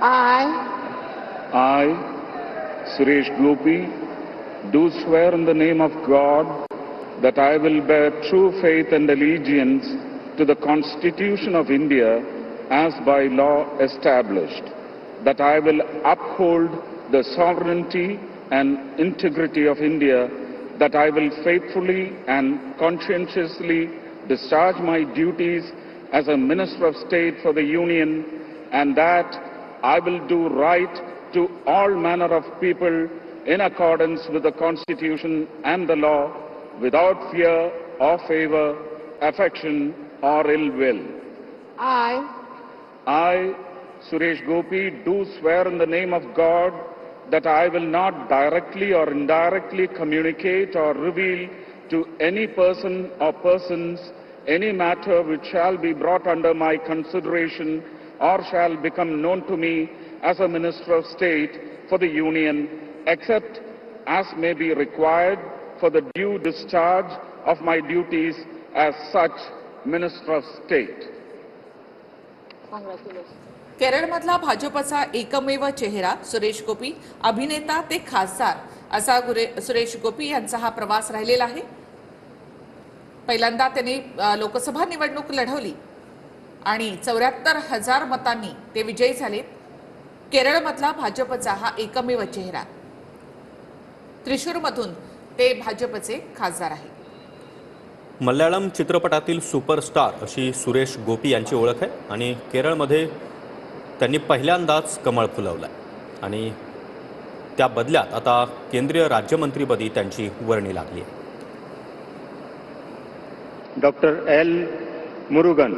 I, Suresh Gopi, do swear in the name of God that I will bear true faith and allegiance to the Constitution of India as by law established, that I will uphold the sovereignty and integrity of India, that I will faithfully and conscientiously discharge my duties as a Minister of State for the Union, and that I will do right to all manner of people in accordance with the Constitution and the law, without fear or favor, affection or ill will. I, Suresh Gopi, do swear in the name of God that I will not directly or indirectly communicate or reveal to any person or persons any matter which shall be brought under my consideration or shall become known to me as a Minister of State for the Union, except as may be required for the due discharge of my duties as such Minister of State. केरळमधला भाजपचा एकमेव चेहरा सुरेश गोपी, अभिनेता ते खासदार असा सुरेश गोपी यांचा हा प्रवास राहिलेला आहे। पहिल्यांदा त्यांनी लोकसभा निवडणूक लढवली आणि 74,000 मतांनी ते विजयी झाले। केरळमधला भाजपचा हा एकमेव चेहरा, त्रिशूरमधून ते भाजपचे खासदार आहे। मल्याळम चित्रपटातील सुपरस्टार अशी सुरेश गोपी यांची ओळख आहे आणि केरळमध्ये त्यांनी पहिल्यांदाच कमळ फुलवलं आणि त्या बदल्यात आता केंद्रीय राज्यमंत्रीपदी त्यांची वर्णी लागली आहे। Doctor L Murugan.